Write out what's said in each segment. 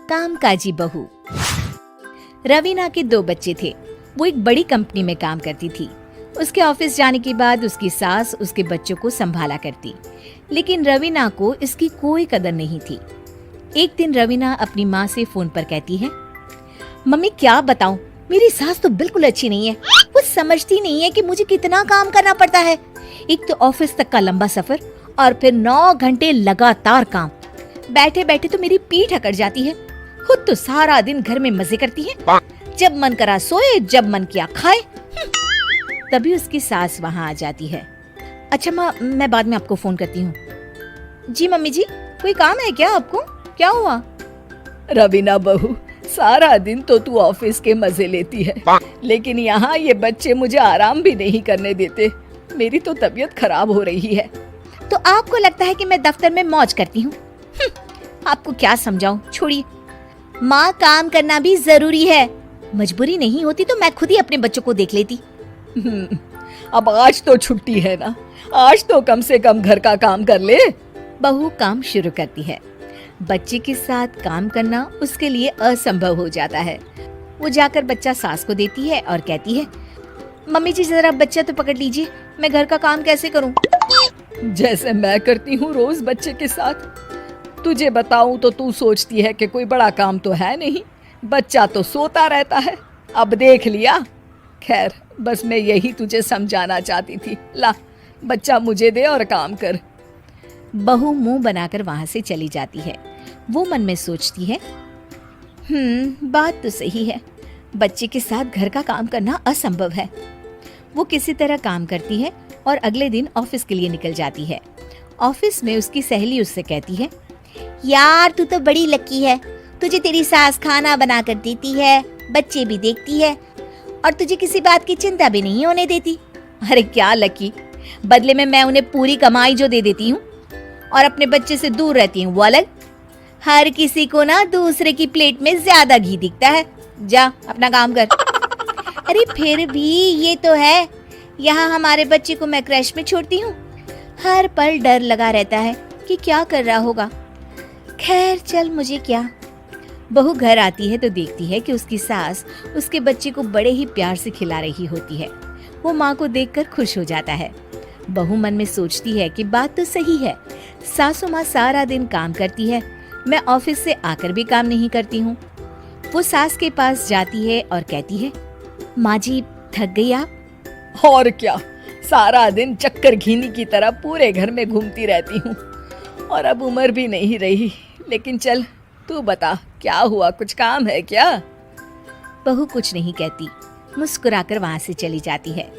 कामकाजी बहू। रवीना के 2 बच्चे थे। वो एक बड़ी कंपनी में काम करती थी। उसके ऑफिस जाने के बाद उसकी सास उसके बच्चों को संभाला करती, लेकिन रवीना को इसकी कोई कदर नहीं थी। एक दिन रवीना अपनी माँ से फोन पर कहती है, मम्मी क्या बताऊं, मेरी सास तो बिल्कुल अच्छी नहीं है। वो समझती नहीं है कि मुझे कितना काम करना पड़ता है। एक तो ऑफिस तक का लंबा सफर और फिर 9 घंटे लगातार काम। बैठे बैठे तो मेरी पीठ अकड़ जाती है। खुद तो सारा दिन घर में मजे करती है, जब मन करा सोए, जब मन किया खाए। तभी उसकी सास वहाँ आ जाती है। अच्छा माँ, मैं बाद में आपको फोन करती हूँ। जी मम्मी जी, कोई काम है क्या आपको? क्या हुआ? रवीना बहू, सारा दिन तो तू ऑफिस के मजे लेती है, लेकिन यहाँ ये बच्चे मुझे आराम भी नहीं करने देते। मेरी तो तबीयत खराब हो रही है। तो आपको लगता है कि मैं दफ्तर में मौज करती हूँ? आपको क्या समझाऊं, छोड़िए। माँ, काम करना भी जरूरी है। मजबूरी नहीं होती तो मैं खुद ही अपने बच्चों को देख लेती। अब आज तो छुट्टी है ना, आज तो कम से कम घर का काम कर ले। बहू काम शुरू करती है। बच्चे के साथ काम करना उसके लिए असंभव हो जाता है। वो जाकर बच्चा सास को देती है और कहती है, मम्मी जी जरा बच्चा तो पकड़ लीजिए, मैं घर का काम कैसे करूं? जैसे मैं करती हूँ रोज बच्चे के साथ। तुझे बताऊं तो तू सोचती है कि कोई बड़ा काम तो है नहीं, बच्चा तो सोता रहता है। अब देख लिया। खैर, बस मैं यही तुझे समझाना चाहती थी। ला, बच्चा मुझे दे और काम कर। बहू मुंह बनाकर वहां से चली जाती है। वो मन में सोचती है, बात तो सही है, बच्चे के साथ घर का काम करना असंभव है। वो किसी तरह काम करती है और अगले दिन ऑफिस के लिए निकल जाती है। ऑफिस में उसकी सहेली उससे कहती है, यार तू तो बड़ी लकी है, तुझे तेरी सास खाना बना कर देती है, बच्चे भी देखती है और तुझे किसी बात की चिंता भी नहीं होने देती। अरे क्या लकी, बदले में मैं उन्हें पूरी कमाई जो दे देती हूँ और अपने बच्चे से दूर रहती हूँ वो अलग। हर किसी को ना दूसरे की प्लेट में ज्यादा घी दिखता है। जा अपना काम कर। अरे फिर भी ये तो है, यहाँ हमारे बच्चे को मैं क्रैश में छोड़ती हूँ, हर पल डर लगा रहता है कि क्या कर रहा होगा। खैर चल, मुझे क्या। बहू घर आती है तो देखती है कि उसकी सास उसके बच्चे को बड़े ही प्यार से खिला रही होती है। वो माँ को देखकर खुश हो जाता है। बहू मन में सोचती है कि बात तो सही है, सासू माँ सारा दिन काम करती है, मैं ऑफिस से आकर भी काम नहीं करती हूँ। वो सास के पास जाती है और कहती है, माँ जी थक गई आप? और क्या, सारा दिन चक्कर घीनी की तरह पूरे घर में घूमती रहती हूँ और अब उम्र भी नहीं रही। लेकिन चल तू बता, क्या हुआ, कुछ काम है क्या? बहू कुछ नहीं कहती, मुस्कुराकर वहाँ से चली जाती है।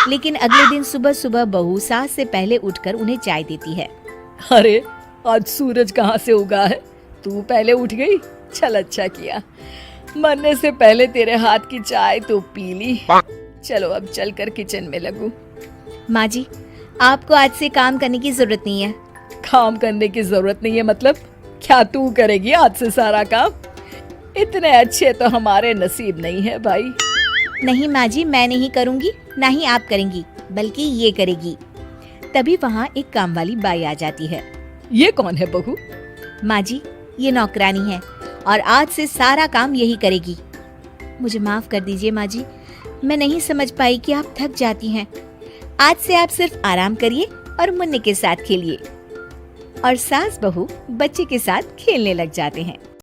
लेकिन अगले दिन सुबह सुबह बहू सास से पहले उठकर उन्हें चाय देती है। अरे आज सूरज कहाँ से उगा है, तू पहले उठ गई? चल अच्छा किया, मरने से पहले तेरे हाथ की चाय तो पी ली। चलो अब चलकर किचन में लगूं। माँ जी, आपको आज से काम करने की जरूरत नहीं है। काम करने की जरूरत नहीं है मतलब? क्या तू करेगी आज से सारा काम? इतने अच्छे तो हमारे नसीब नहीं है भाई। नहीं माँ जी, मैं नहीं करूँगी, ना ही आप करेंगी, बल्कि ये करेगी। तभी वहाँ एक काम वाली बाई आ जाती है। ये कौन है बहू? माँ जी, ये नौकरानी है और आज से सारा काम यही करेगी। मुझे माफ कर दीजिए माँ जी, मैं नहीं समझ पाई कि आप थक जाती हैं। आज से आप सिर्फ आराम करिए और मुन्ने के साथ खेलिए। और सास बहू बच्चे के साथ खेलने लग जाते हैं।